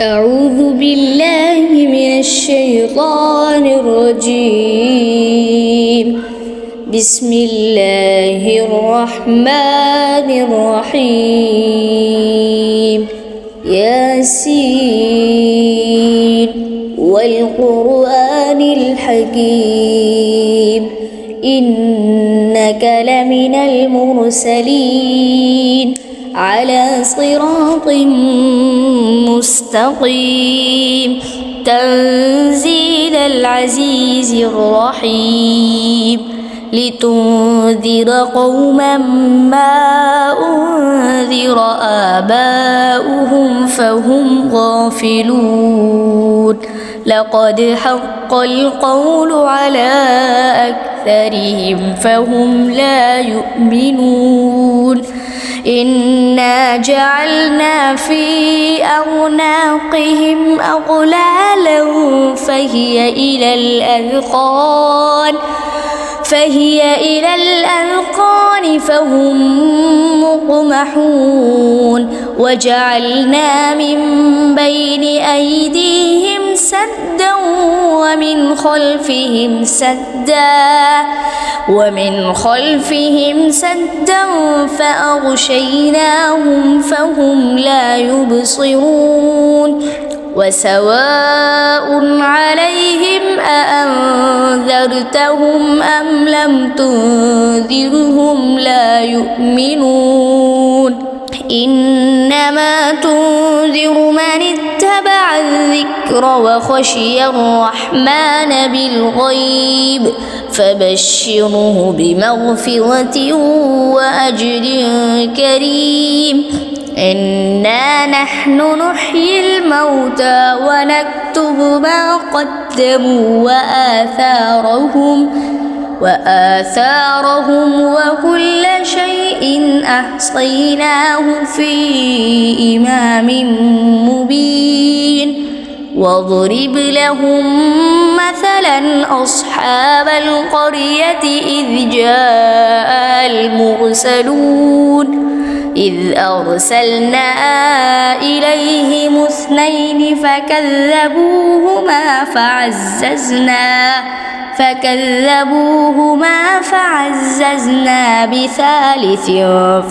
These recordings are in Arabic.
أعوذ بالله من الشيطان الرجيم. بسم الله الرحمن الرحيم. ياسين والقرآن الحكيم إنك لمن المرسلين على صراط مستقيم تنزيل العزيز الرحيم لتنذر قوما ما أنذر آباؤهم فهم غافلون لقد حق القول على أكثرهم فهم لا يؤمنون إنا جعلنا في أعناقهم أغلالا فهي إلى الأذقان فهم مقمحون وجعلنا من بين أيديهم سدا ومن خلفهم سدا فأغشيناهم فهم لا يبصرون وسواء عليهم أأنذرتهم أم لم تنذرهم لا يؤمنون إنما تنذر من اتبع الذكر وخشي الرحمن بالغيب فبشره بمغفرة وأجر كريم إنا نحن نحيي الموتى ونكتب ما قدموا وآثارهم وكل شيء أحصيناه في إمام مبين واضرب لهم مثلا أصحاب القرية إذ جاء المرسلون إذ أرسلنا إليهم 2 فكذبوهما فعززنا ب3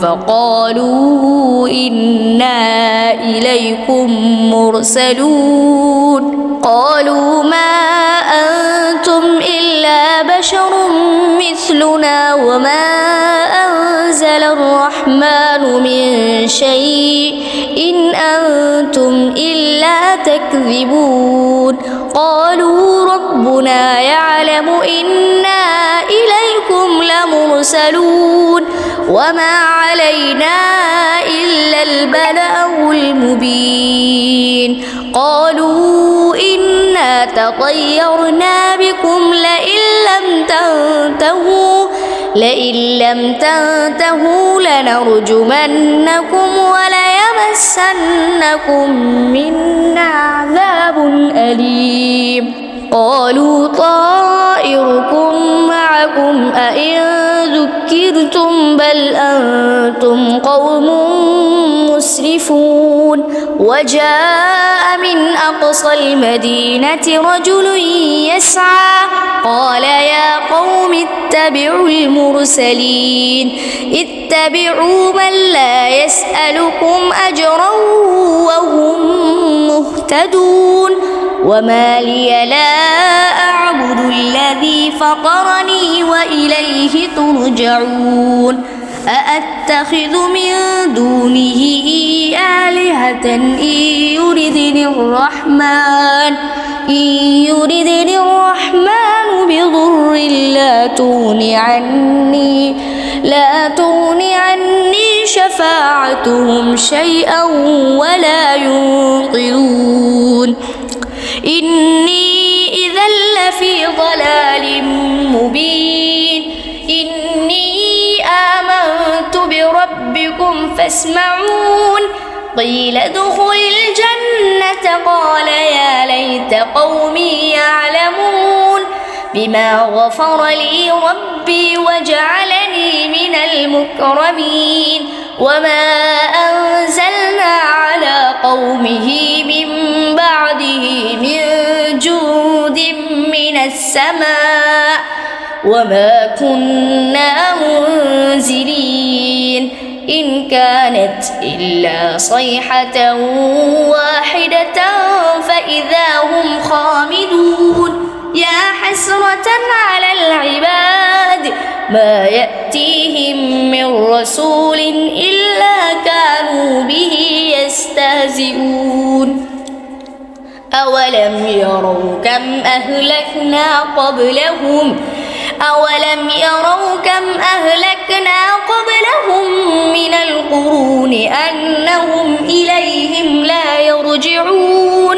فقالوا إنا إليكم مرسلون قالوا ما أنتم إلا بشر مثلنا وما أنزل الرحمن من شيء إن أنتم إلا تكذبون قالوا ربنا يعلم إنا إليكم لمرسلون وما علينا إلا البلاغ المبين قالوا إنا تطيرنا بكم لئن لم تنتهوا لنرجمنكم وليمسنكم منا عذاب أليم قالوا طائركم معكم أئن ذكرتم بل أنتم قوم مسرفون وجاء من أقصى المدينة رجل يسعى قال يا قوم اتبعوا المرسلين اتبعوا من لا يسألكم أجرا وهم مهتدون وما لي لا أعبد الذي فطرني وإليه ترجعون أأتخذ من دونه آلهة إن يردني الرحمن بضر لا تغني عني شفاعتهم شيئا ولا ينقذون إني إذا لفي ضلال مبين إني آمنت بربكم فاسمعون قيل ادخل الجنة قال يا ليت قومي يعلمون بما غفر لي ربي وجعلني من المكرمين وما أنزلنا على قومه من السماء وما كنا منزلين إن كانت إلا صيحة واحدة فإذا هم خامدون يا حسرة على العباد ما يأتيهم من رسول إلا كانوا به يستهزئون أولم يروا كم أهلكنا قبلهم من القرون أنهم إليهم لا يرجعون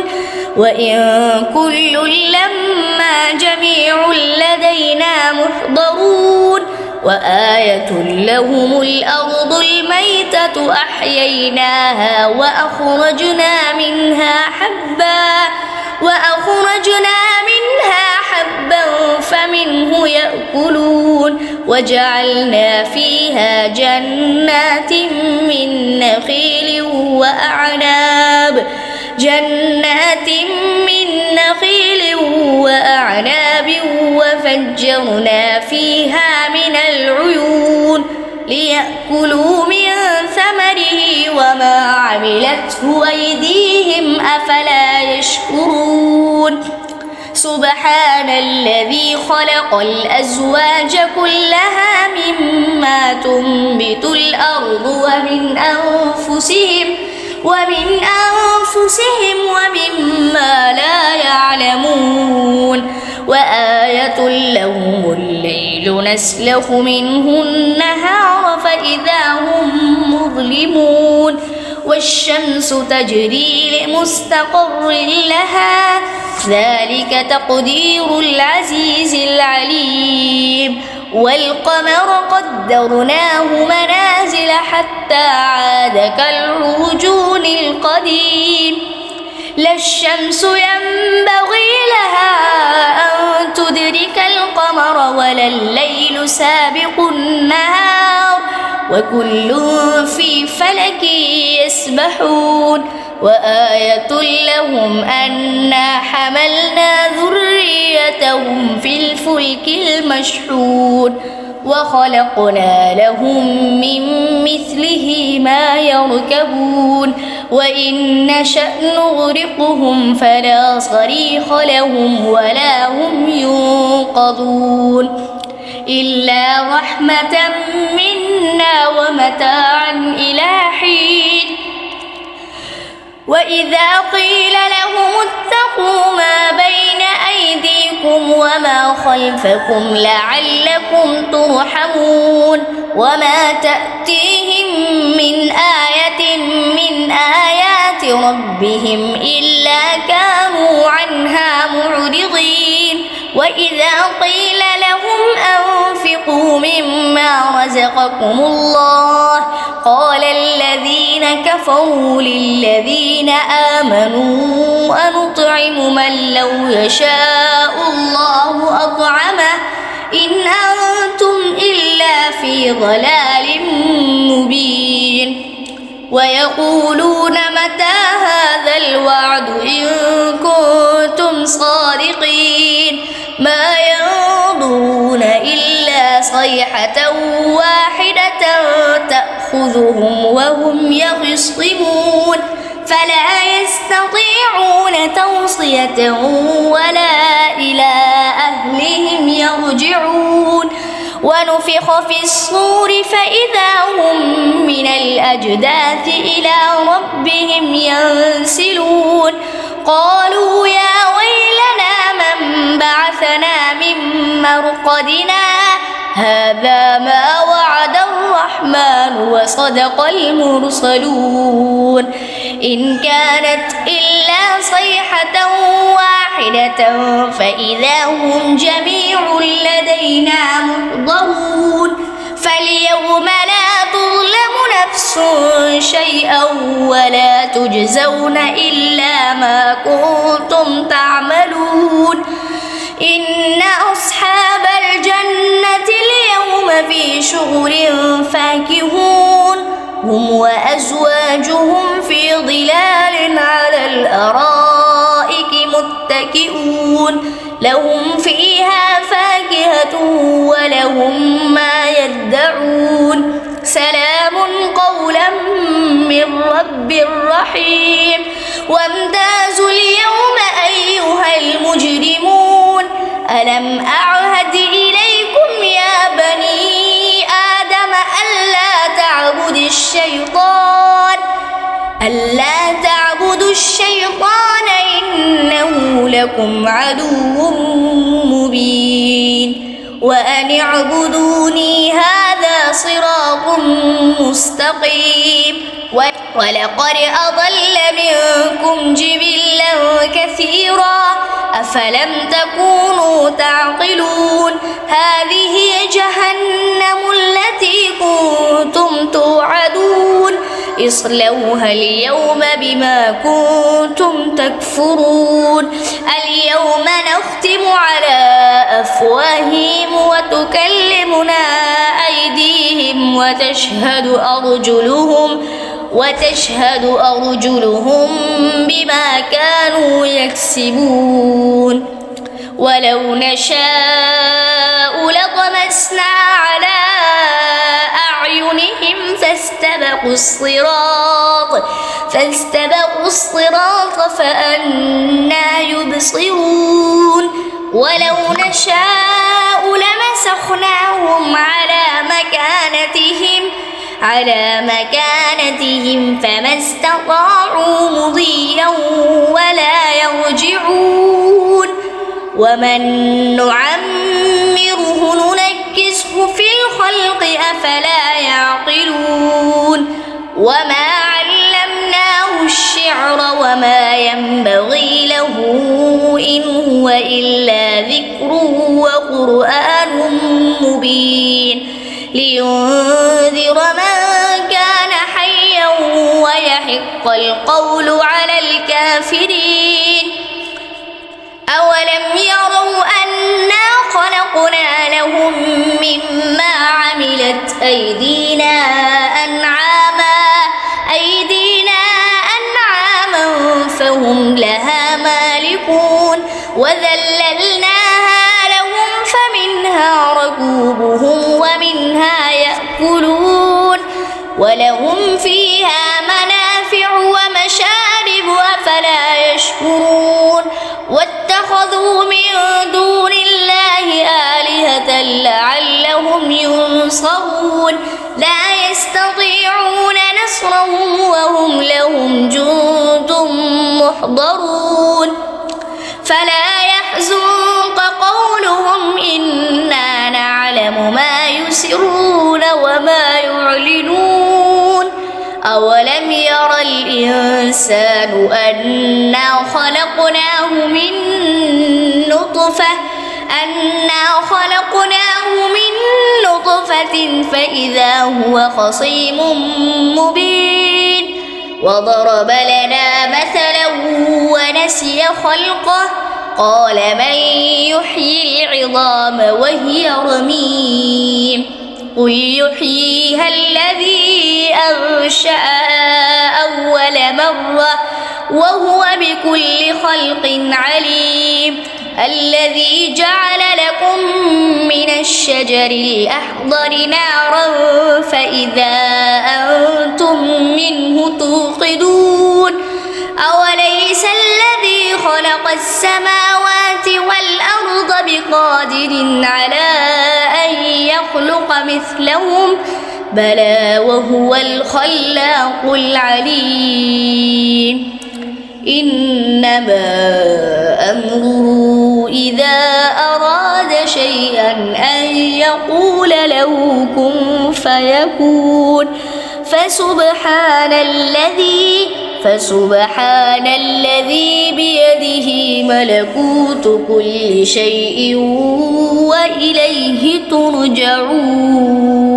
وإن كل لما جميع لدينا محضرون وآية لهم الأرض الميتة أحييناها وأخرجنا منها حبا فمنه يأكلون وجعلنا فيها جنات من نخيل وأعناب وفجرنا فيها من العيون ليأكلوا من ثمره وما عملته أيديهم أفلا يشكرون سبحان الذي خلق الأزواج كلها مما تنبت الأرض ومن أنفسهم ومما لا يعلمون وآية لهم الليل نسلخ منه النهار فإذا هم مظلمون والشمس تجري لمستقر لها ذلك تقدير العزيز العليم والقمر قدرناه منازل حتى عاد كالعرجون القديم لا الشمس ينبغي لها أن تدرك القمر ولا الليل سابق النهار وكل في فلك يسبحون وآية لهم أنا حملنا ذريتهم في الفلك المشحون وخلقنا لهم من مثله ما يركبون وإن نشأ نغرقهم فلا صريخ لهم ولا هم ينقذون إلا رحمة منا ومتاعا إلى حين وإذا قيل لهم اتقوا ما بين أيديكم وما خلفكم لعلكم ترحمون وما تأتيهم من آية من آيات ربهم إلا كانوا عنها معرضين وإذا قيل لهم أنفقوا مما رزقكم الله قال الذين كفروا للذين آمنوا أنطعم من لو يشاء الله أطعمه إن أنتم إلا في ضلال مبين ويقولون متى هذا الوعد إن كنتم صادقين ما ينظرون إلا صيحة واحدة تأخذهم وهم يخصمون فلا يستطيعون توصية ولا إلى أهلهم يرجعون ونفخ في الصور فإذا هم من الأجداث إلى ربهم ينسلون قالوا يا ويلنا من بعثنا من مرقدنا هذا ما وعد الرحمن وصدق المرسلون إن كانت إلا صيحة واحدة فإذا هم جميع لدينا محضرون فاليوم لا تظلم نفس شيئا ولا تجزون إلا ما كنتم تعملون إن أصحاب الجنة اليوم في شغل فاكهون هم وأزواجهم في ظلال على الأرائك متكئون لهم فيها فاكهة ولهم ما يدعون سلام قولا من رب رحيم وامتازوا اليوم أيها المجرمون ألم أعهد إليكم يا بني آدم ألا تعبدوا الشيطان إنه لكم عدو مبين وأن اعبدوني هذا صراط مستقيم ولقد أضل منكم جبلا كثيرا أفلم تكونوا تعقلون هذه جهنم التي كنتم توعدون اصلوها اليوم بما كنتم تكفرون اليوم نختم على أفواههم وتكلمنا أيديهم وتشهد أرجلهم بما كانوا يكسبون ولو نشاء لطمسنا على أعينهم فاستبقوا الصراط فأنى يبصرون ولو نشاء لمسخناهم على مكانتهم فما استطاعوا مضيا ولا يرجعون ومن نعمره ننكسه في الخلق أفلا يعقلون وما علمناه الشعر وما ينبغي له إن هو إلا ذكر وقرآن مبين لينذر من كان حيا ويحق القول على الكافرين أولم يروا أنا خلقنا لهم مما عملت أيدينا أنعاما فهم لها مالكون وذللناها لهم فمنها ركوبهم ومنها يأكلون ولهم فيها منافع ومشارب أفلا يشكرون واتخذوا من دون الله آلهة لعلهم ينصرون لا يستطيعون نصرهم وهم لهم جند محضرون فلا يحزنك قولهم إنا نعلم ما يسرون وما يعلنون أولم ير الإنسان أنا خلقناه من نطفة فإذا هو خصيم مبين وضرب لنا مثلا ونسي خلقه قال من يحيي العظام وهي رميم قل يحييها الذي أنشأها أول مرة وهو بكل خلق عليم الذي جعل لكم من الشجر الأخضر نارا فإذا أنتم منه توقدون أوليس الذي خلق السماوات والأرض بقادر على أن يخلق مثلهم بلى وهو الخلاق العليم إنما أمره إذا أراد شيئا أن يقول له كن فيكون فسبحان الذي بيده ملكوت كل شيء وإليه ترجعون.